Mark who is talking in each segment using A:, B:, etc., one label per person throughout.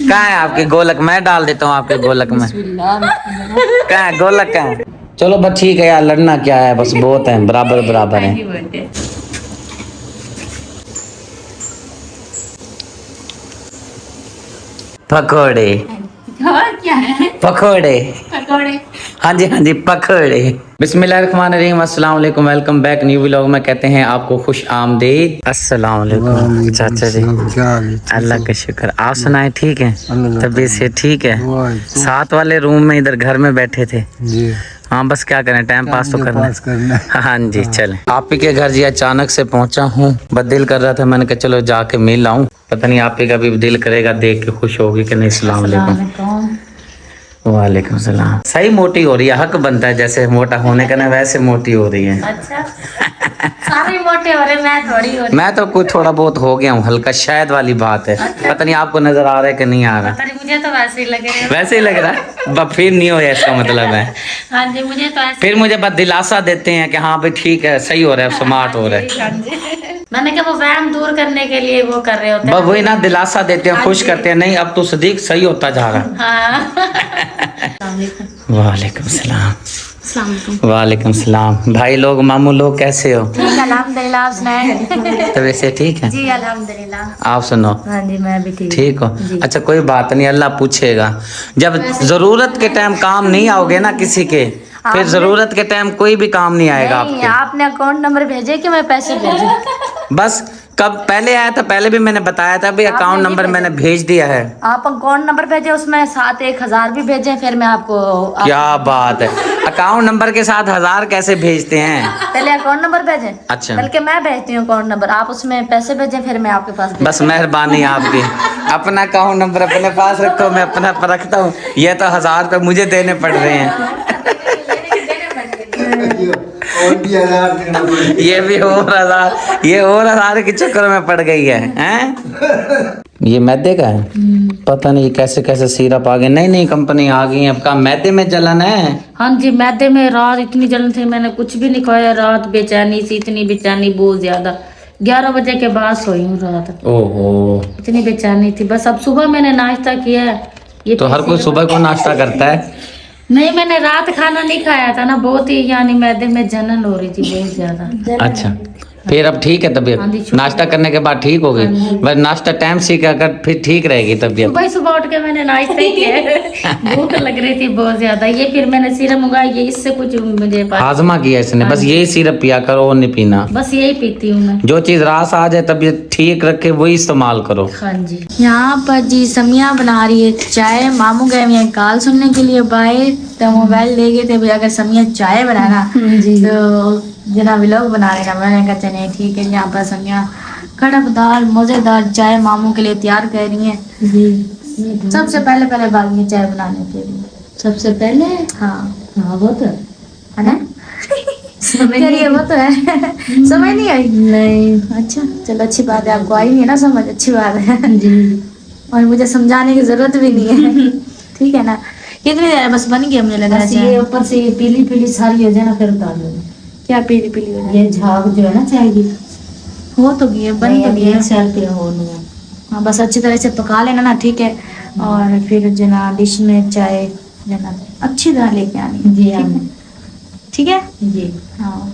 A: कहाँ है आपके गोलक? मैं डाल देता हूँ आपके गोलक में। कहाँ है गोलक? कहाँ है? चलो बस ठीक है यार, लड़ना क्या है, बस बहुत है, बराबर बराबर है। पकोड़े
B: और क्या है?
A: पकोड़े,
B: पकौड़े।
A: हाँ जी पकोड़े। बिस्मिल्लाहिर्रहमानिर्रहीम, अस्सलाम वालेकुम, वेलकम बैक न्यू व्लॉग में। कहते हैं आपको खुश आमदीद। अस्सलाम वालेकुम चाचा जी। अल्लाह का शुक्र, आप सुनाए ठीक है? तबीयत से ठीक है? साथ वाले रूम में इधर घर में बैठे थे
C: जी।
A: हाँ बस क्या करें, टाइम पास तो करना है। हाँ जी चले। आप ही के घर जी अचानक से पहुंचा हूँ, बस दिल कर रहा था, मैंने कहा चलो जाके मिल आऊं। पता नहीं आप ही का भी दिल करेगा देख के, खुश होगी कि नहीं। अस्सलाम वालेकुम। वालेकुम सलाम। सही मोटी हो रही है, हक बनता है जैसे मोटा होने का ना, वैसे मोटी हो रही है।
B: अच्छा, सारे मोटे हो रहे, मैं थोड़ी हो रही।
A: मैं तो कुछ थोड़ा बहुत हो गया हूँ, हल्का शायद वाली बात है। पता नहीं आपको नजर आ रहा है कि नहीं आ रहा?
B: पता नहीं, मुझे तो वैसे ही लग रहा है।
A: वैसे ही लग रहा है, फिर नहीं हो, इसका मतलब है।
B: हाँ जी, मुझे तो ऐसे
A: फिर मुझे बस दिलासा देते हैं कि हाँ भाई ठीक है, सही हो रहा है, स्मार्ट हो रहा है।
B: हाँ जी। मैंने कहा वो वहम दूर करने के लिए वो कर रहे होते
A: बस वही ना, दिलासा देते हैं, खुश करते हैं, नहीं अब तो सदीक सही होता जा रहा है।
B: हाँ।
A: वालेकुम सलाम।
B: अस्सलाम वालेकुम।
A: वालेकुम सलाम। भाई लोग, मामू लोग कैसे हो?
B: ठीक, अल्हम्दुलिल्लाह। आप सुनाए?
A: तो वैसे ठीक है
B: जी अल्हम्दुलिल्लाह।
A: आप सुनो?
B: हाँ जी, मैं भी ठीक।
A: ठीक हो? अच्छा कोई बात नहीं, अल्लाह पूछेगा। जब जरूरत के टाइम काम नहीं आओगे ना किसी के, फिर जरूरत के टाइम कोई भी काम नहीं आएगा
B: नहीं,
A: आपके।
B: आपने अकाउंट नंबर भेजे कि मैं पैसे भेजूं?
A: बस कब पहले आया था, पहले भी मैंने बताया था भाई, अकाउंट नंबर मैंने भेज दिया है।
B: आप अकाउंट नंबर भेजे, उसमें साथ 1000 भी भेजे, फिर मैं आपको
A: क्या बात है, अकाउंट नंबर के साथ 1000 कैसे भेजते हैं?
B: पहले अकाउंट नंबर भेजे।
A: अच्छा।
B: बल्कि मैं भेजती हूँ अकाउंट नंबर, आप उसमें पैसे भेजें, फिर मैं आपके पास
A: बस मेहरबानी आपकी। अपना अकाउंट नंबर अपने पास रखो, मैं अपना रखता हूँ। ये तो 1000 रुपये मुझे देने पड़ रहे हैं। ये भी और 1000, ये और 1000 के चक्कर में पड़ गई है, हैं? ये मैदे का है, पता नहीं कैसे कैसे सिरप आ गए, नई नई कंपनी आ गई है। अब का मैदे में जलन है?
B: हाँ जी, मैदे में रात इतनी जलन थी, मैंने कुछ भी नहीं खाया। रात बेचैनी सी, इतनी बेचैनी बहुत ज्यादा। 11 बजे के बाद सोई हूँ रात।
A: ओहो,
B: इतनी बेचैनी थी। बस अब सुबह मैंने नाश्ता किया है। ये
A: तो हर कोई सुबह को नाश्ता करता है?
B: नहीं, मैंने रात खाना नहीं खाया था ना, बहुत ही यानी मैदे में जलन हो रही थी बहुत ज्यादा।
A: अच्छा, फिर अब ठीक है
B: हाँ जी,
A: तबीयत?
B: शुक्र।
A: नाश्ता करने के बाद ठीक हो गई? बस नाश्ता टाइम से क्या कर, फिर ठीक रहेगी तबीयत।
B: सुबह सुबह उठ के मैंने नाश्ता ही किया। भूख लग रही थी बहुत ज्यादा। ये फिर मैंने सिरप मंगाई, ये इससे कुछ मुझे
A: हाजमा किया इसने, बस यही सिरप पिया करो और नहीं पीना।
B: बस यही पीती हूँ मैं।
A: जो चीज रास आ जाए तबीयत ठीक रखे वही इस्तेमाल करो।
B: हाँ जी। यहाँ पर जी समिया बना रही है चाय। मामू गए हुए हैं कॉल सुनने के लिए बाहर, तो मोबाइल ले गए थे भाई, अगर समिया चाय बनाना तो जना व्लॉग बना लेना। मैंने कहा चले ठीक है। यहाँ पर समिया कड़कदार मजेदार चाय मामू के लिए तैयार कर रही है जी। सबसे पहले भागी चाय बनाने के लिए। सबसे पहले हाँ वो तो है ना। करिए, वो तो है। समझ नहीं आई? नहीं। अच्छा चलो, अच्छी बात है, आपको आई नहीं है ना समझ, अच्छी बात है जी। और मुझे समझाने की जरूरत भी नहीं है। ठीक है ना। कितनी देर है? बस बन गया मुझे लग रहा है। ये ऊपर से ये पीली पीली सारी हो जाए ना, फिर उतार दो। क्या पीली पीली हो जाए? ये झाग जो है ना चाय की, हो तो गई है, बन तो गई है। सेल पे हो नहीं। हाँ बस अच्छी तरह से पका लेना ना, ठीक है। और फिर जना डिश में चाय जना अच्छी तरह लेके आनी जी। ठीक है जी। हाँ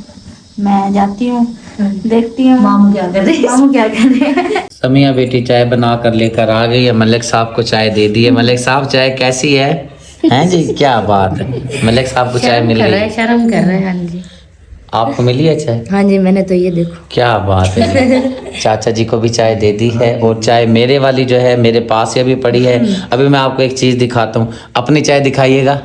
B: मैं जाती हूँ, देखती हूँ मामू क्या कर रहे हैं।
A: समिया बेटी चाय बना कर लेकर आ गई है, मलिक साहब को चाय दे दी है। मलिक साहब चाय कैसी है? हैं जी, क्या बात है, मलिक साहब को चाय मिल गई।
B: शर्म कर रहे हैं। हाँ जी।
A: आपको मिली है चाय?
B: हाँ जी, मैंने तो ये देखो।
A: क्या बात है। चाचा जी को भी चाय दे दी है, और चाय मेरे वाली जो है मेरे पास ही अभी पड़ी है। अभी मैं आपको एक चीज दिखाता हूँ, अपनी चाय दिखाइएगा।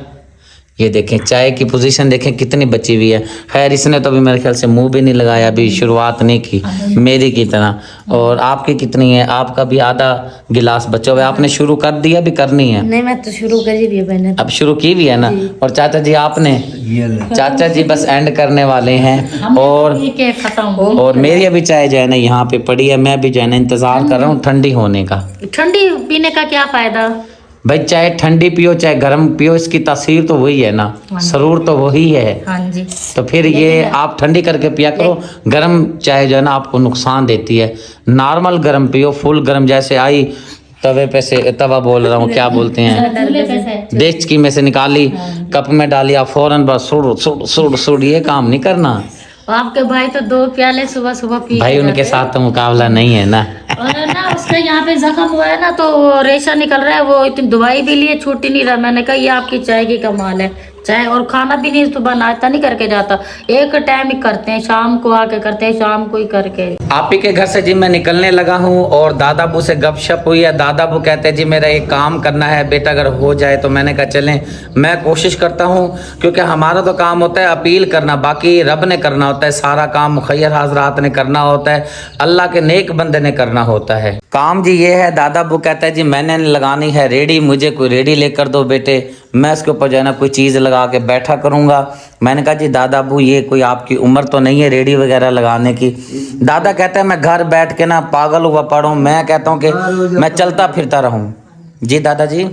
A: ये देखें चाय की पोजीशन देखें कितनी बची हुई है। खैर इसने तो अभी मेरे ख्याल से मुंह भी नहीं लगाया, अभी शुरुआत नहीं की मेरी की तरह। और आपकी कितनी है? आपका भी आधा गिलास बचा हुआ है। आपने शुरू कर दिया, भी करनी है?
B: नहीं, मैं तो शुरू कर ही दी मैंने।
A: अब शुरू की भी है ना। और चाचा जी आपने? चाचा जी बस एंड करने वाले हैं। और मेरी अभी चाय जो है ना यहाँ पे पड़ी है, मैं भी जो है ना इंतजार कर रहा हूँ ठंडी होने का।
B: ठंडी पीने का क्या फायदा
A: भाई, चाहे ठंडी पियो चाहे गर्म पियो, इसकी तासीर तो वही है ना, सरूर तो वही है।
B: हाँ जी।
A: तो फिर ये आप ठंडी करके पिया करो। गर्म चाय जो है ना आपको नुकसान देती है। नॉर्मल गर्म पियो, फुल गर्म जैसे आई तवे पे से तवा बोल रहा हूँ, क्या बोलते हैं, डेचकी में से निकाली, कप में डाली, फौरन बस सुड़, ये काम नहीं करना।
B: आपके भाई तो 2 प्याले सुबह सुबह पी
A: भाई उनके साथ तो मुकाबला नहीं है ना।
B: और ना उसका यहाँ पे जख्म हुआ है ना, तो रेशा निकल रहा है, वो इतनी दवाई भी लिए छूट ही नहीं रहा। मैंने कहा ये आपकी चाय की कमाल है, चाय और खाना भी नहीं, सुबह नाश्ता नहीं करके जाता, एक टाइम ही करते हैं, शाम को आके करते हैं, शाम को ही करके।
A: आप ही के घर से जी मैं निकलने लगा हूँ और दादा अबू से गपशप हुई है। दादा अबू कहते हैं जी मेरा एक काम करना है बेटा, अगर हो जाए तो। मैंने कहा चलें, मैं कोशिश करता हूँ, क्योंकि हमारा तो काम होता है अपील करना, बाकी रब ने करना होता है सारा काम, मुखैर हजरात ने करना होता है, अल्लाह के नेक बंदे ने करना होता है काम जी। ये है दादा अबू कहता है जी मैंने लगानी है रेडी, मुझे कोई रेडी लेकर दो बेटे, मैं इसके ऊपर जो है ना कोई चीज़ लगा के बैठा करूँगा। मैंने कहा जी दादा अबू ये कोई आपकी उम्र तो नहीं है रेडी वगैरह लगाने की। दादा कहता है मैं घर बैठ के ना पागल हुआ पड़ा, मैं कहता हूँ कि मैं चलता फिरता रहूँ। जी दादाजी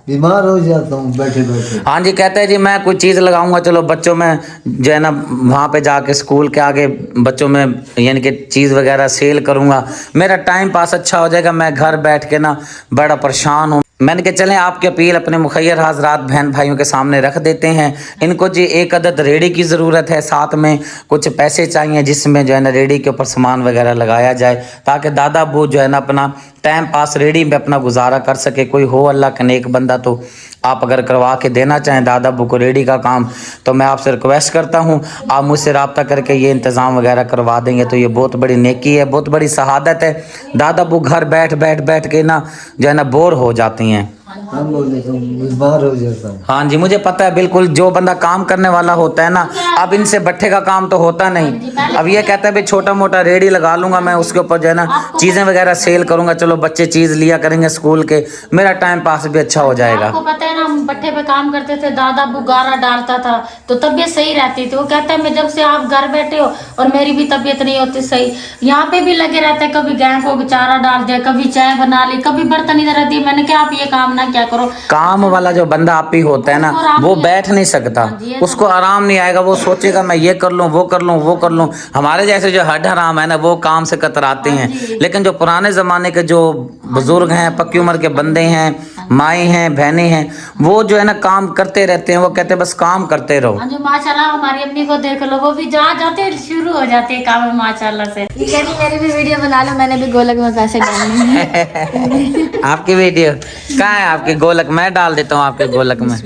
C: बीमार हो जाता हूँ बैठे बैठे।
A: हाँ जी, कहते हैं जी मैं कोई चीज़ लगाऊंगा, चलो बच्चों में जो है ना वहाँ पे जाके स्कूल के आगे बच्चों में यानी कि चीज़ वगैरह सेल करूँगा, मेरा टाइम पास अच्छा हो जाएगा, मैं घर बैठ के ना बड़ा परेशान हूँ। मैंने कहा चलें आपकी अपील अपने मुखैर हजरात बहन भाइयों के सामने रख देते हैं। इनको जी एक अदद रेडी की ज़रूरत है, साथ में कुछ पैसे चाहिए जिसमें जो है ना रेडी के ऊपर सामान वगैरह लगाया जाए, ताकि दादा अबू जो है ना अपना टाइम पास रेडी में अपना गुजारा कर सके। कोई हो अल्लाह का नेक बंदा तो आप अगर करवा के देना चाहें दादा अबू को रेडी का काम, तो मैं आपसे रिक्वेस्ट करता हूं आप मुझसे रब्ता करके ये इंतज़ाम वगैरह करवा देंगे तो ये बहुत बड़ी नेकी है, बहुत बड़ी शहादत है। दादा अबू घर बैठ के ना जो है ना बोर हो जाती हैं,
C: बीमार हो जाता हूँ।
A: हाँ जी मुझे पता है बिल्कुल, जो बंदा काम करने वाला होता है ना, अब इनसे भट्ठे का काम तो होता नहीं। अब ये कहता है भाई छोटा मोटा रेडी लगा लूंगा मैं, उसके ऊपर जो है ना चीज़ें वगैरह सेल करूंगा, चलो बच्चे चीज़ लिया करेंगे स्कूल के, मेरा टाइम पास भी अच्छा हो जाएगा।
B: आपको पता है ना हम भट्ठे पे काम करते थे, दादा अबू गारा डालता था तो तबीयत सही रहती थी। वो कहता है मैं जब से आप घर बैठे हो और मेरी भी तबीयत नहीं होती सही, यहाँ पे भी लगे रहते हैं, कभी गाय को चारा डाल दिया, कभी चाय बना ली, कभी बर्तन इधर रख दिए। मैंने कहा आप ये काम ना क्या करो,
A: काम वाला जो बंदा आप ही होता है ना वो बैठ नहीं सकता, उसको आराम नहीं आएगा, वो सोचेगा मैं ये कर लूँ वो कर लूँ वो कर लूँ। हमारे जैसे जो हड हराम है ना वो काम से कतराते हैं, लेकिन जो पुराने ज़माने के जो बुजुर्ग हैं, पक्की उम्र के बंदे हैं, माएँ हैं, बहनें हैं, वो जो है ना काम करते रहते हैं, वो कहते हैं बस काम करते रहो।
B: जो माशाल्लाह हमारी अम्मी को देख लो, वो भी जहाँ जाते शुरू हो जाते हैं काम माशाल्लाह से। ये कह रही मेरी भी वीडियो बना लो, मैंने भी गोलक में पैसे डालने हैं।
A: आपकी वीडियो कहाँ है? आपके गोलक मैं डाल देता हूँ आपके गोलक में।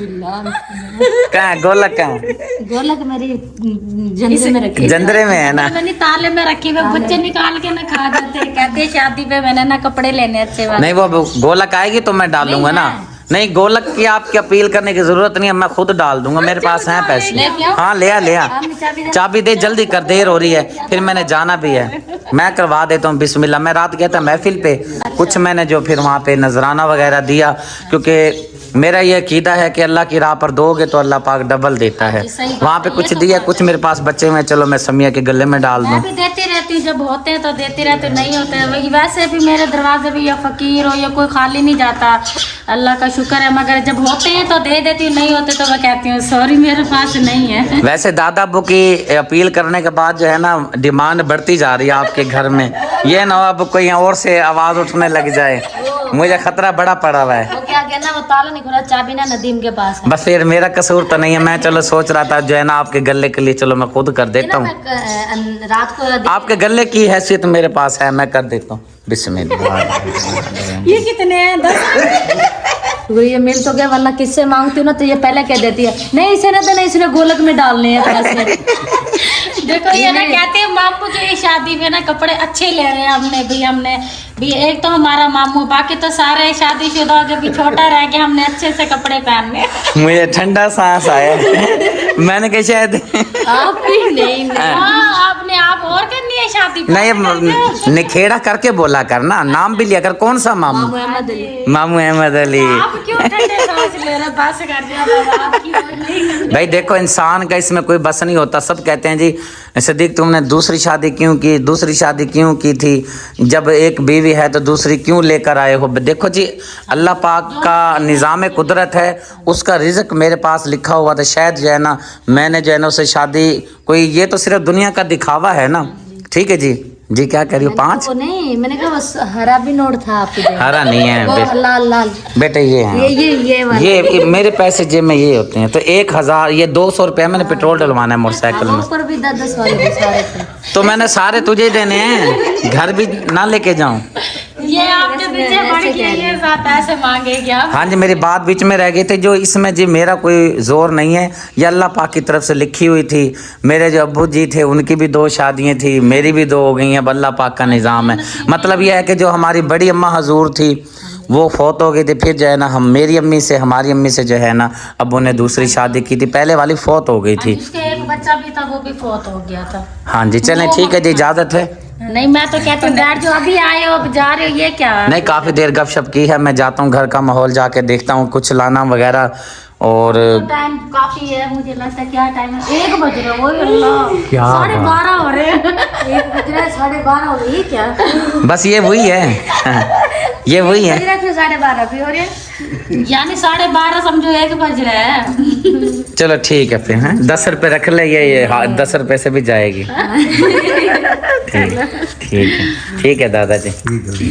A: कहाँ है गोलक? कहाँ है
B: गोलक? मेरी जंदरे में रखी,
A: जंदरे में है ना,
B: मैंने ताले में रखी हुई, बच्चे निकाल के ना खा जाते हैं, कहते हैं शादी पे मैंने ना कपड़े लेने अच्छे वाले।
A: नहीं वो गोलक आएगी तो मैं डाल दूंगा ना। नहीं गोलक की आपकी अपील करने की जरूरत नहीं है, मैं खुद डाल दूंगा, मेरे पास हैं पैसे। हाँ ले आ चाबी दे, जल्दी कर, देर हो रही है, फिर मैंने जाना भी है, मैं करवा देता हूँ। बिस्मिल्लाह। मैं रात गया था महफिल पे, कुछ मैंने जो फिर वहाँ पे नजराना वगैरह दिया, क्योंकि मेरा ये अकीदा है कि अल्लाह की राह पर दोगे तो अल्लाह पाक डबल देता है। वहाँ पे कुछ दिया, कुछ मेरे पास बच्चे में, चलो मैं समिया के गले में डाल दूँ।
B: देती रहती हूँ, जब होते हैं तो देती रहती, नहीं होते हैं वैसे भी मेरे दरवाजे भी या फकीर हो या कोई खाली नहीं जाता, अल्लाह का शुक्र है। मगर जब होते हैं तो दे देती हूँ, नहीं होते तो मैं कहती हूँ सॉरी मेरे पास नहीं है।
A: वैसे दादा अबू की अपील करने के बाद जो है ना डिमांड बढ़ती जा रही है आपके घर में, ये ना अब कोई और से आवाज़ उठने लग जाए, मुझे खतरा बड़ा पड़ा हुआ है।
B: वो क्या कहना, वो ताला नहीं खुला, चाबी ना नदीम के पास है।
A: बस फिर मेरा कसूर तो नहीं है, मैं चलो सोच रहा था जो है ना आपके गले के लिए चलो मैं खुद कर देता हूँ,
B: रात को
A: आपके गले की हैसियत मेरे पास है, मैं कर देता हूँ। बिस्मिल्लाह।
B: ये कितने हैं? 10। ये मिल तो गया, वरना किससे मांगती हूँ ना तो ये पहले कह देती है नहीं इसे ना देना, इसने गोलक में डालने हैं पैसे। देखो ये ना कहते हैं मामू जो ये शादी में ना कपड़े अच्छे ले रहे हैं, हमने भी एक तो हमारा मामू, बाकी तो सारे शादीशुदा जो भी छोटा रह गया, हमने अच्छे से कपड़े पहनने।
A: मुझे ठंडा सांस आया। मैंने कहा शायद
B: आप भी नहीं आपने आप और करनी है शादी
A: नहीं, निखेड़ा करके बोला करना, नाम भी लिया कर। कौन सा मामू? मामू अहमद अली।
B: आप क्यों ठंडे सांस ले रहे, बस कर दिया
A: भाई देखो इंसान का इसमें कोई बस नहीं होता। सब कहते हैं जी सिद्दीक तुमने दूसरी शादी क्यों की, दूसरी शादी क्यों की थी, जब एक बीवी है तो दूसरी क्यों लेकर आए हो। देखो जी अल्लाह पाक का निज़ाम कुदरत है, उसका रिज़्क मेरे पास लिखा हुआ था, शायद जो है ना मैंने जो है ना उसे शादी, कोई ये तो सिर्फ दुनिया का दिखावा है ना। ठीक है जी, जी क्या कह रही हो? 5?
B: वो नहीं, मैंने कहा बस हरा भी नोट था आपके पास।
A: हरा नहीं है
B: वो लाल लाल
A: बेटे, ये है
B: ये वाला।
A: ये मेरे पैसे जेब में ये होते हैं। तो 1000 ये 200 रुपया मैंने पेट्रोल डलवाना है मोटरसाइकिल में।
B: ऊपर भी 10-10 वाले भी सारे थे।
A: तो मैंने सारे तुझे देने हैं, घर भी ना लेके जाऊं।
B: ये आपके पीछे पड़ के ये साथ ऐसे मांगे क्या?
A: हाँ जी, मेरी बात बीच में रह गई थी। जो इसमें जी मेरा कोई जोर नहीं है, ये अल्लाह पाक की तरफ से लिखी हुई थी। मेरे जो अब्बू जी थे उनकी भी 2 शादियाँ थी, मेरी भी 2 हो गई हैं। अब अल्लाह पाक का निज़ाम है। मतलब यह है कि जो हमारी बड़ी अम्मा हजूर थी वो फौत हो गई थी। फिर जो है ना हमारी अम्मी से जो है ना अब्बू ने दूसरी शादी की थी। पहले वाली फौत हो गई थी।
B: उसके एक बच्चा भी था, वो भी फौत हो गया था।
A: हाँ जी, चलें ठीक है जी, इजाज़त है।
B: नहीं, मैं तो कहती हूँ बैठ जो अभी आए हो, अब जा रहे हो, ये क्या?
A: नहीं, काफ़ी देर गपशप की है। मैं जाता हूँ घर का माहौल जाके देखता हूँ, कुछ लाना वगैरह। और
B: टाइम काफी है, मुझे लगता है। क्या टाइम है? 1 बज रहा है। ओए अल्लाह,
A: क्या
B: 12:30 हो रहे हैं। 1 बज रहा है, 12:30 हो रही है क्या?
A: बस ये वही है ये वही है।
B: 12:30 भी हो रहे हैं, यानी 12:30 समझो 1 बज रहा है।
A: चलो ठीक है फिर, हैं 10 रुपये रख ले। ये 10 रुपये से भी जाएगी। ठीक है दादाजी,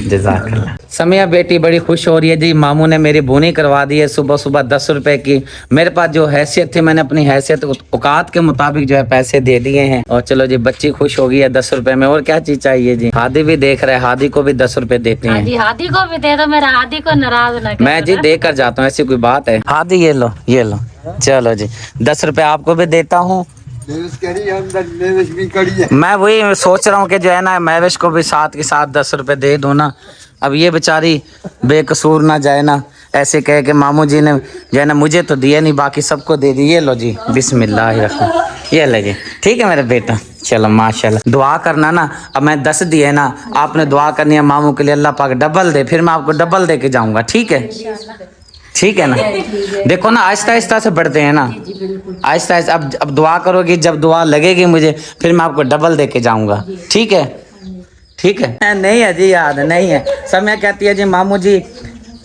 A: जज़ाकल्लाह। समिया बेटी बड़ी खुश हो रही है जी। मामू ने मेरी बोनी करवा दी है सुबह सुबह 10 रुपए की। मेरे पास जो हैसियत थी, मैंने अपनी हैसियत औकात के मुताबिक जो है पैसे दे दिए हैं। और चलो जी, बच्ची खुश हो गई है 10 रुपए में। और क्या चीज चाहिए जी? हादी भी देख रहा है, हादी को भी 10 रुपए देते हैं।
B: हादी को भी दे दो, मेरा हादी को नाराज ना।
A: मैं जी दे कर जाता हूँ, ऐसी कोई बात है? हादी ये लो चलो जी, 10 रुपए आपको भी देता हूँ। मैं वही सोच रहा हूँ कि जो है ना महविश को भी साथ के साथ 10 रुपए दे दूँ ना। अब ये बेचारी बेकसूर ना जाए ना, ऐसे कहे कि मामू जी ने जो है ना मुझे तो दिया नहीं, बाकी सबको दे दी। ये लो जी, बिस्मिल्लाह, ये ले जी। ठीक है मेरा बेटा, चलो माशाल्लाह। दुआ करना ना, अब मैं 10 दिए ना, आपने दुआ करनी है मामू के लिए, अल्लाह पाक डबल दे। फिर मैं आपको डबल दे के जाऊँगा, ठीक है? ठीक है ना? देखो ना, आहिस्ता आहिस्ता से बढ़ते हैं ना, आहिस्ता आहिस्ता। अब दुआ करोगी, जब दुआ लगेगी मुझे, फिर मैं आपको डबल दे के जाऊँगा, ठीक है? ठीक है। नहीं है जी, याद नहीं है। समय कहती है जी मामू जी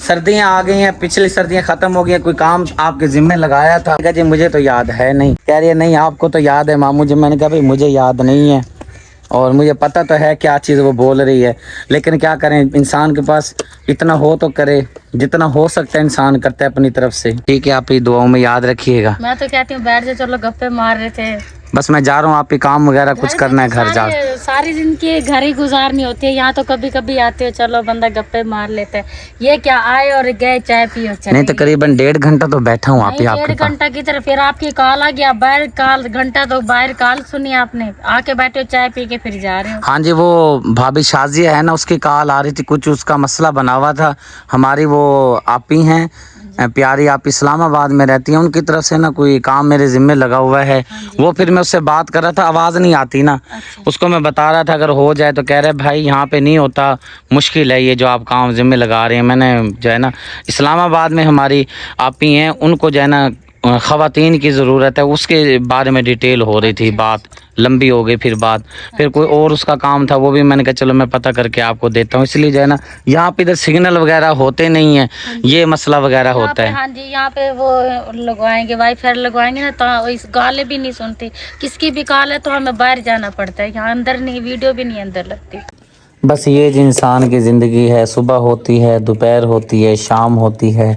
A: सर्दियाँ आ गई हैं, पिछली सर्दियाँ ख़त्म हो गई हैं, कोई काम आपके ज़िम्मे लगाया था। कहा जी मुझे तो याद है नहीं। कह रही है नहीं आपको तो याद है मामू जी। मैंने कहा भाई मुझे याद नहीं है, और मुझे पता तो है क्या चीज़ वो बोल रही है, लेकिन क्या करें, इंसान के पास इतना हो तो करे, जितना हो सकता है इंसान करता है अपनी तरफ से। ठीक है, आप ही दुआओं में याद रखिएगा।
B: मैं तो कहती हूँ बैठ जाओ, चलो गप्पे मार रहे थे।
A: बस मैं जा रहा हूँ, आप ही काम वगैरह कुछ करना है घर जा।
B: सारी जिंदगी घर ही गुजारनी होती है, यहाँ तो कभी कभी आते हो, चलो बंदा गप्पे मार लेते हैं। ये क्या आए और गए, चाय पियो चले।
A: नहीं तो करीबन 1.5 घंटा तो बैठा हूँ आप ही आपके
B: 1.5 घंटा की तरफ। फिर आपकी कॉल आ गया, बाहर कॉल घंटा, तो बाहर कॉल सुनी आपने, आके बैठे हो चाय पी के फिर जा रहे हो।
A: हाँ जी, वो भाभी शाजिया है ना, उसकी कॉल आ रही थी, कुछ उसका मसला बना हुआ था। हमारी वो आप ही हैं प्यारी, आप इस्लामाबाद में रहती हैं, उनकी तरफ से ना कोई काम मेरे ज़िम्मे लगा हुआ है। वो फिर मैं उससे बात कर रहा था, आवाज़ नहीं आती ना। उसको मैं बता रहा था अगर हो जाए तो, कह रहे भाई यहाँ पे नहीं होता, मुश्किल है ये जो आप काम ज़िम्मे लगा रहे हैं। मैंने जो है ना इस्लामाबाद में हमारी आप ही हैं, उनको जो है ना ख़वातीन की ज़रूरत है, उसके बारे में डिटेल हो रही थी, बात लंबी हो गई। फिर बात फिर कोई और उसका काम था, वो भी मैंने कहा चलो मैं पता करके आपको देता हूँ। इसलिए जो है ना यहाँ पे इधर सिग्नल वगैरह होते नहीं है, ये मसला वगैरह होता है।
B: हाँ जी, यहाँ पे वो लगवाएंगे, वाईफाई लगवाएंगे ना, तो इस गाले भी नहीं सुनती, किसकी भी कॉल है तो हमें बाहर जाना पड़ता है, यहाँ अंदर नहीं, वीडियो भी नहीं अंदर लगती।
A: बस ये जो इंसान की ज़िंदगी है, सुबह होती है, दोपहर होती है, शाम होती है,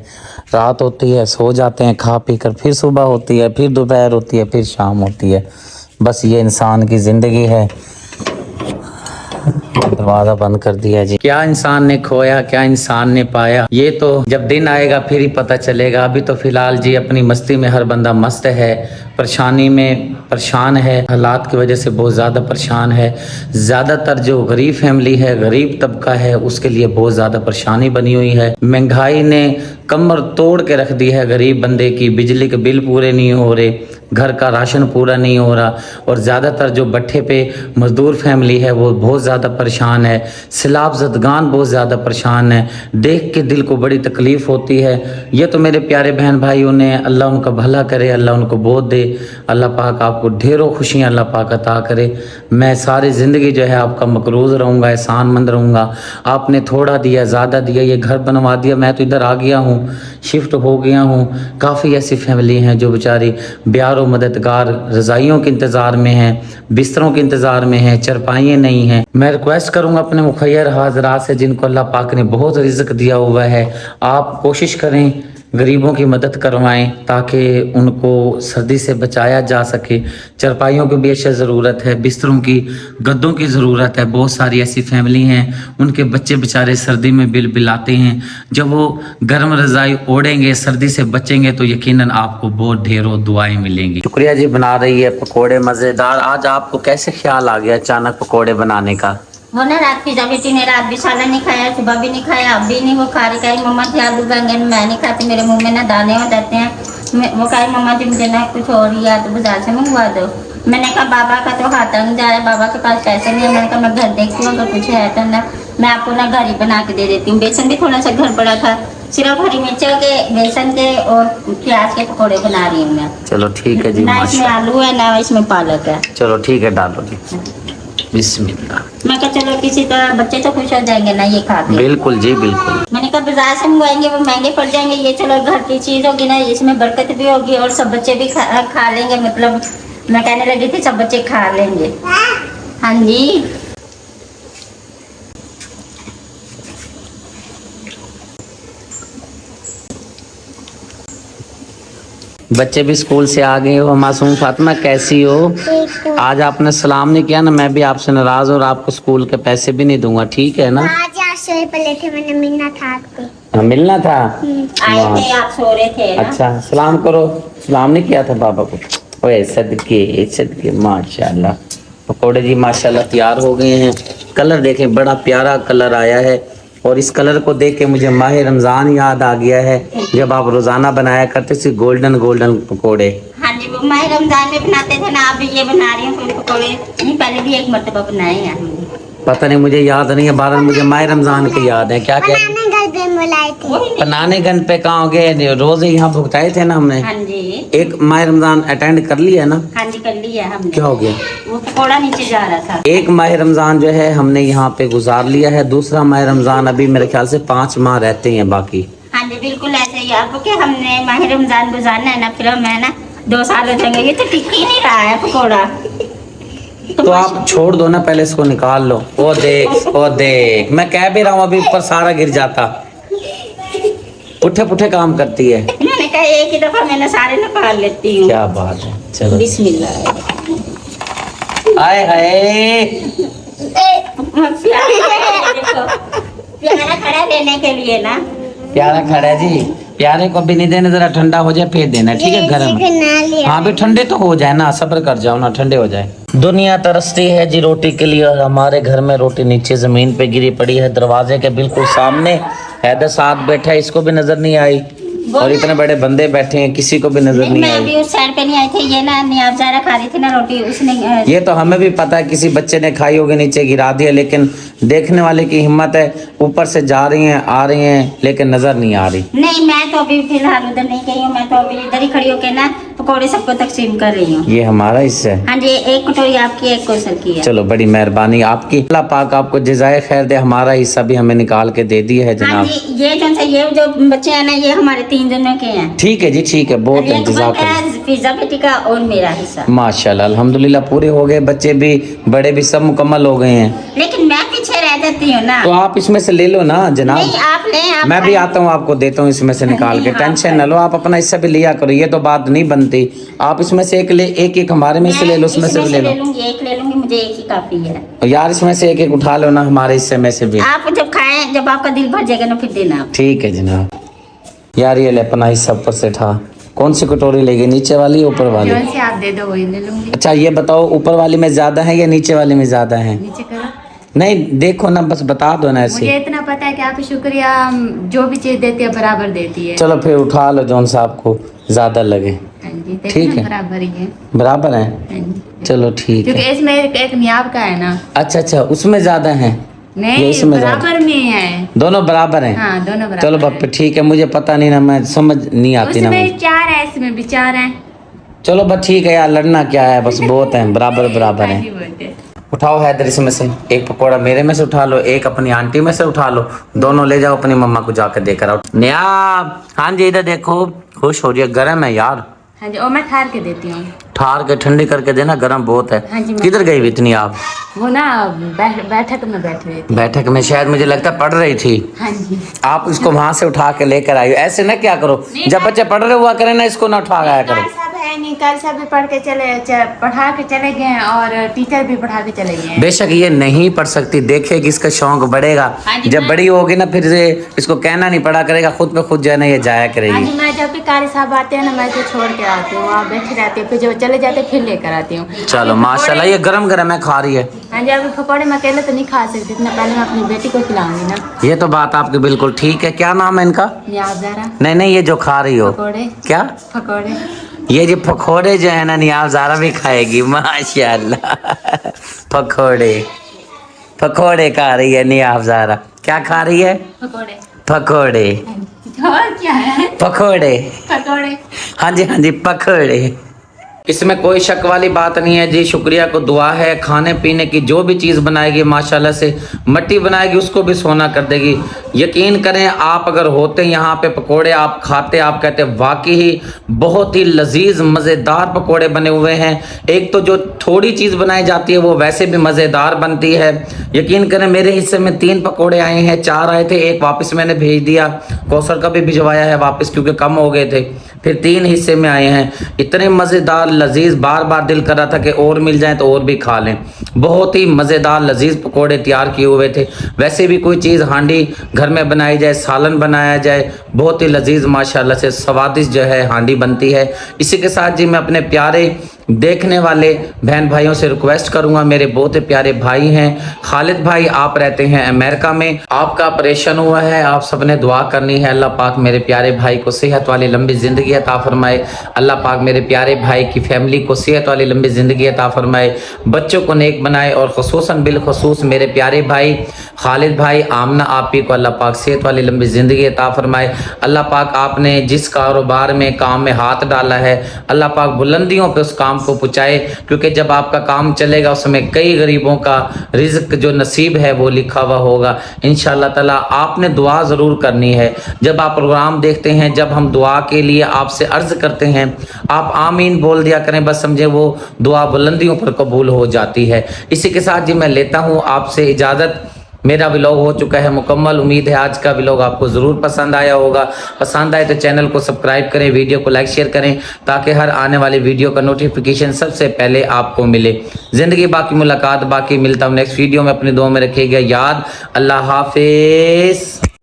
A: रात होती है, सो जाते हैं खा पी कर, फिर सुबह होती है, फिर दोपहर होती है, फिर शाम होती है। बस ये इंसान की ज़िंदगी है। दरवाज़ा बंद कर दिया जी। क्या इंसान ने खोया, क्या इंसान ने पाया, ये तो जब दिन आएगा फिर ही पता चलेगा। अभी तो फ़िलहाल जी अपनी मस्ती में हर बंदा मस्त है, परेशानी में परेशान है, हालात की वजह से बहुत ज़्यादा परेशान है। ज़्यादातर जो गरीब फैमिली है, गरीब तबका है, उसके लिए बहुत ज़्यादा परेशानी बनी हुई है। महंगाई ने कमर तोड़ के रख दी है गरीब बंदे की। बिजली के बिल पूरे नहीं हो रहे, घर का राशन पूरा नहीं हो रहा, और ज़्यादातर जो भट्ठे पे मज़दूर फैमिली है वो बहुत ज़्यादा परेशान है। सैलाब ज़दगान बहुत ज़्यादा परेशान है। देख के दिल को बड़ी तकलीफ़ होती है। ये तो मेरे प्यारे बहन भाइयों ने, अल्लाह उनका भला करे, अल्लाह उनको बहुत दे, अल्लाह पाक आपको ढेरों खुशियाँ अल्लाह पाक अता करे। मैं सारी ज़िंदगी जो है आपका मकरूज़ रहूँगा, एहसानमंद रहूँगा। आपने थोड़ा दिया, ज़्यादा दिया, ये घर बनवा दिया, मैं तो इधर आ गया हूँ। शिफ्ट हो गया हूँ। काफ़ी ऐसी फैमिली हैं जो बेचारी ब्यारो मददगार रज़ाइयों के इंतज़ार में हैं, बिस्तरों के इंतज़ार में हैं, चरपाइयाँ नहीं हैं। मैं रिक्वेस्ट करूँगा अपने मुखैर हाजरात से जिनको अल्लाह पाक ने बहुत रिज़्क दिया हुआ है, आप कोशिश करें गरीबों की मदद करवाएं ताकि उनको सर्दी से बचाया जा सके। चरपाइयों की भी अच्छा ज़रूरत है, बिस्तरों की, गद्दों की ज़रूरत है। बहुत सारी ऐसी फैमिली हैं उनके बच्चे बेचारे सर्दी में बिलबिलाते हैं। जब वो गर्म रज़ाई ओढ़ेंगे, सर्दी से बचेंगे तो यकीनन आपको बहुत ढेरों दुआएं मिलेंगी। शुक्रिया जी। बना रही है पकोड़े मज़ेदार। आज आपको कैसे ख्याल आ गया अचानक पकोड़े बनाने का?
D: वो ना रात पिज्जा बेटी ने रात भी साला नहीं खाया, सुबह भी नहीं खाया, अब भी नहीं। वो खा रही, कही मम्मा जी आलू बैंगन मैं नहीं खाती, मेरे मुंह में ना दाने हो जाते हैं। वो कही मम्मा जी मुझे ना कुछ और ही या तो बाजार से मंगवा दो। मैंने कहा बाबा का तो हाथ नहीं जा रहा है, बाबा के पास पैसे नहीं है। मैंने कहा मैं घर देखती हूँ, अगर कुछ है तो ना मैं आपको ना घर ही बना के दे देती हूँ। बेसन भी थोड़ा सा घर पड़ा था, सिर्फ हरी मिर्चों के, बेसन के और प्याज के पकौड़े बना रही हूँ मैं।
A: चलो ठीक है जी।
D: ना इसमें आलू है ना इसमें पालक है।
A: चलो ठीक है, डालो जी। बिस्मिल्लाह।
D: मैं कहा चलो किसी तरह बच्चे तो खुश हो जाएंगे ना ये खा के।
A: बिल्कुल जी बिल्कुल।
D: मैंने कहा बाजार से मंगवाएंगे वो महंगे पड़ जाएंगे, ये चलो घर की चीज होगी ना, इसमें बरकत भी होगी और सब बच्चे भी खा लेंगे। मतलब मैं कहने लगी थी सब बच्चे खा लेंगे। हाँ जी।
A: बच्चे भी स्कूल से आ गए हो। मासूम फातिमा कैसी हो? आज आपने सलाम नहीं किया ना, मैं भी आपसे नाराज और आपको स्कूल के पैसे भी नहीं दूंगा, ठीक है ना?
E: आज 100 रुपए लेते, मैंने मिलना था आपको।
A: हाँ, मिलना था।
D: आए थे आप सो रहे थे ना?
A: अच्छा सलाम करो। सलाम नहीं किया था बाबा को? ओए सदके सदके। माशाल्लाह पकोड़े जी माशाल्लाह तैयार हो गए हैं। कलर देखें, बड़ा प्यारा कलर आया है और इस कलर को देख के मुझे माह रमज़ान याद आ गया है, जब आप रोज़ाना बनाया करते थे गोल्डन गोल्डन पकोड़े।
D: हाँ जी, वो माह रमजान में बनाते थे ना, अब ये बना रही हूँ पकौड़े। नहीं पहले भी एक मरतबा बनाए हैं हमने।
A: पता नहीं, मुझे याद नहीं है। बारह मुझे माह रमज़ान की याद है। क्या क्या
E: बनाने घर पे बुलाए थे।
A: बनाने गन पे कहाँ गए? रोज़े यहाँ भुगताए थे ना हमने।
D: हाँ जी।
A: एक माह रमज़ान अटेंड कर लिया ना?
D: हाँ जी कर लिया हमने।
A: क्या हो गया?
D: वो पकौड़ा नीचे जा रहा था।
A: एक माह रमज़ान जो है हमने यहाँ पे गुजार लिया है, दूसरा माह रमज़ान अभी मेरे ख्याल से 5 माह रहते हैं बाकी।
D: हाँ जी बिल्कुल ऐसे ही। आपको क्या हमने माह रमजान गुजारना है ना, फिर मैं ना 2 साल हो जाएंगे। ये तो टिक ही नहीं रहा है पकौड़ा।
A: तो आप छोड़ दो ना, पहले इसको निकाल लो। ओ देख मैं कह भी रहा हूँ अभी ऊपर सारा गिर जाता। पुठे पुठे काम करती है।
D: मैंने कहा एक ही दफा मैंने सारे निकाल लेती हूँ।
A: क्या बात है। चलो
D: बिस्मिल्लाह।
A: आए हाय।
D: प्यारा खड़ा देने के लिए ना।
A: प्यारा खड़ा है जी। प्यारे को भी नहीं देना, जरा ठंडा हो जाए फिर देना, ठीक है? गरम। हाँ भी ठंडे तो हो जाए ना, सब्र कर जाओ ना, ठंडे हो जाए। दुनिया तरसती है जी रोटी के लिए और हमारे घर में रोटी नीचे जमीन पे गिरी पड़ी है, दरवाजे के बिल्कुल सामने। हैदर साथ बैठा है, इसको भी नजर नहीं आई और इतने बड़े बंदे बैठे हैं, किसी को भी नजर नहीं
D: मैं
A: आई।
D: अभी उस साइड पे नहीं आई थी। ये ना नियाब ज़ारा खा रही थी ना रोटी, उसने
A: ये तो हमें भी पता है किसी बच्चे ने खाई होगी, नीचे गिरा दिया, लेकिन देखने वाले की हिम्मत है, ऊपर से जा रही हैं आ रही हैं लेकिन नजर नहीं आ रही।
D: नहीं, मैं तो अभी फिलहाल उधर नहीं गई हूँ। मैं तो अभी इधर ही खड़ी होकर ना पकौड़े सबको तकसीम कर रही हूँ।
A: ये हमारा हिस्सा है।
D: हाँ जी, एक कटोरी आपकी, एक कोसर की है।
A: चलो बड़ी मेहरबानी आपकी, अल्लाह पाक आपको जज़ाए खैर दे। हमारा हिस्सा भी हमें निकाल के दे दिया है
D: हाँ
A: जनाब।
D: जी, ये जो बच्चे हैं ना, ये हमारे 3 जनों के हैं।
A: ठीक है जी, ठीक है, बहुत
D: एक
A: इंतजार
D: बनता
A: कर।
D: है पिज्जा बेटी का और मेरा हिस्सा।
A: माशाल्लाह अल्हम्दुलिल्लाह पूरे हो गए, बच्चे भी बड़े भी सब मुकम्मल हो गए हैं।
D: लेकिन मैं पीछे रह जाती हूँ ना।
A: तो आप इसमें से ले लो ना जनाब।
D: नहीं आप लें, आप
A: मैं भी आता हूँ, आपको देता हूँ इसमें से निकाल के,
D: हाँ,
A: टेंशन न लो, आप अपना हिस्सा भी लिया करो, ये तो बात नहीं बनती। आप इसमें से एक हमारे में से ले लो, उसमें से भी ले लो।
D: लूंगी, एक ले लूंगी, मुझे एक ही काफी है।
A: यार इसमें से एक उठा लो ना, हमारे हिस्से में से भी।
D: आप जब खाएं, जब आपका दिल भर जाएगा ना, फिर देना आप।
A: ठीक है जनाब। यार ये ले अपना हिस्सा ऊपर से उठा। कौन सी कटोरी लेगी, नीचे वाली ऊपर वाली?
B: जो से आप दे दो वही ले लूंगी।
A: अच्छा ये बताओ ऊपर वाली में ज्यादा है या नीचे वाली में ज्यादा है?
B: नीचे करो।
A: नहीं देखो ना, बस बता दो ना ऐसे।
B: मुझे इतना पता है कि आप शुक्रिया, जो भी चीज देती है बराबर देती है।
A: चलो फिर उठा लो जौन सा आपको ज्यादा लगे।
B: हाँ जी, देखो
A: ठीक
B: ना,
A: है।
B: बराबर ही है।
A: बराबर है।
B: हाँ जी।
A: चलो ठीक
B: क्योंकि
A: है।
B: इसमें एक नियाब का है ना।
A: अच्छा उसमें ज्यादा है? ये
B: नहीं,
A: इसमें ज्यादा?
B: बराबर में है।
A: दोनों बराबर हैं?
B: हाँ दोनों बराबर।
A: चलो बाप ठीक है, मुझे पता नहीं ना, मैं समझ नहीं आती ना मुझे।
B: उसमें 4 है, इसमें भी 4 है।
A: चलो बस ठीक है यार, लड़ना क्या है, बस बहुत है, बराबर बराबर
B: हाँ
A: है।
B: जी, बोलते।
A: उठाओ हैदर इसमें से एक पकौड़ा मेरे में से उठा लो, एक अपनी आंटी में से उठा लो, दोनों ले जाओ अपनी मम्मा को जाकर देकर आओ। नियाब, हाँ जी इधर देखो, खुश हो रही है, गर्म है यार।
B: हाँ जी, और मैं ठार के देती हूँ।
A: ठार के ठंडी करके देना, गर्म बहुत है।
B: हाँ जी,
A: किधर गई हुई इतनी आप?
B: वो ना बैठक में बैठी हुई थी।
A: बैठक में शायद मुझे लगता है पढ़ रही थी।
B: हाँ जी।
A: आप इसको वहां से उठा के लेकर आई हो, ऐसे ना क्या करो, जब बच्चे पढ़ रहे हुआ करें ना इसको ना उठा आया करो।
B: कल सब भी पढ़ा के चले गए और टीचर भी पढ़ा के चले गए।
A: बेशक ये नहीं पढ़ सकती, देखेगी इसका शौक बढ़ेगा, जब बड़ी होगी ना फिर इसको कहना नहीं पड़ा करेगा, खुद पे खुद जो है ना ये जाया करेगी।
B: मैं जब भी कारी साहब आते हैं ना मैं इसे छोड़ के आती हूँ, वहाँ बैठी रहती है, फिर जब चले जाते फिर लेकर आती हूँ।
A: चलो माशाल्लाह, ये गरम गरम है, खा रही है।
B: हाँ जी, अभी पकौड़े मैं अकेले तो नहीं खा सकती, इतना पहले मैं अपनी बेटी को खिलाऊंगी ना।
A: ये तो बात आपकी बिल्कुल ठीक है। क्या नाम है इनका?
B: नियाज़ ज़ारा।
A: नहीं ये जो खा रही हो
B: पकौड़े।
A: क्या?
B: पकौड़े।
A: ये जो पकौड़े जो है ना नियाज़ ज़ारा भी खाएगी माशाल्लाह। पकौड़े खा रही है नियाज़ ज़ारा। क्या खा रही है?
B: पकौड़े।
A: पकौड़े।
B: और क्या है?
A: पकौड़े।
B: पकौड़े।
A: हाँ जी पकौड़े। इसमें कोई शक वाली बात नहीं है जी, शुक्रिया को दुआ है। खाने पीने की जो भी चीज़ बनाएगी माशाल्लाह से मट्टी बनाएगी, उसको भी सोना कर देगी। यकीन करें, आप अगर होते यहाँ पे पकोड़े आप खाते, आप कहते वाकई ही बहुत ही लजीज मज़ेदार पकोड़े बने हुए हैं। एक तो जो थोड़ी चीज़ बनाई जाती है वो वैसे भी मज़ेदार बनती है। यकीन करें मेरे हिस्से में 3 पकोड़े आए हैं, 4 आए थे, एक वापस मैंने भेज दिया, कौसर का भी भिजवाया है वापस क्योंकि कम हो गए थे, फिर 3 हिस्से में आए हैं। इतने मज़ेदार लजीज, बार बार दिल कर रहा था कि और मिल जाए तो और भी खा लें। बहुत ही मज़ेदार लजीज पकोड़े तैयार किए हुए थे। वैसे भी कोई चीज़ हांडी घर में बनाई जाए, सालन बनाया जाए, बहुत ही लजीज माशाल्लाह से स्वादिष्ट जो है हांडी बनती है। इसी के साथ जी मैं अपने प्यारे देखने वाले बहन भाइयों से रिक्वेस्ट करूंगा, मेरे बहुत ही प्यारे भाई हैं खालिद भाई, आप रहते हैं अमेरिका में, आपका ऑपरेशन हुआ है, आप सबने दुआ करनी है। अल्लाह पाक मेरे प्यारे भाई को सेहत वाली लंबी ज़िंदगी अता फरमाए। अल्लाह पाक मेरे प्यारे भाई की फैमिली को सेहत वाली लंबी ज़िंदगी अता फरमाए, बच्चों को नेक बनाए, और ख़ुसूसन बिलखसूस मेरे प्यारे भाई खालिद भाई, आमना आपी को अल्लाह पाक सेहत वाली लंबी ज़िंदगी अता फरमाए। अल्लाह पाक आपने जिस कारोबार में काम में हाथ डाला है, अल्लाह पाक बुलंदियों पे उस काम को पहुँचाए, क्योंकि जब आपका काम चलेगा उसमें कई गरीबों का रिज़्क जो नसीब है वो लिखा हुआ होगा इंशाअल्लाह ताला। आपने दुआ ज़रूर करनी है। जब आप प्रोग्राम देखते हैं, जब हम दुआ के लिए आपसे अर्ज़ करते हैं, आप आमीन बोल दिया करें, बस समझे वो दुआ बुलंदियों पर कबूल हो जाती है। इसी के साथ जी मैं लेता हूँ आपसे इजाज़त। मेरा व्लॉग हो चुका है मुकम्मल। उम्मीद है आज का व्लॉग आपको ज़रूर पसंद आया होगा। पसंद आए तो चैनल को सब्सक्राइब करें, वीडियो को लाइक शेयर करें, ताकि हर आने वाली वीडियो का नोटिफिकेशन सबसे पहले आपको मिले। ज़िंदगी बाकी, मुलाकात बाकी। मिलता हूँ नेक्स्ट वीडियो में, अपनी दुआ में रखिएगा याद। अल्लाह हाफिज़।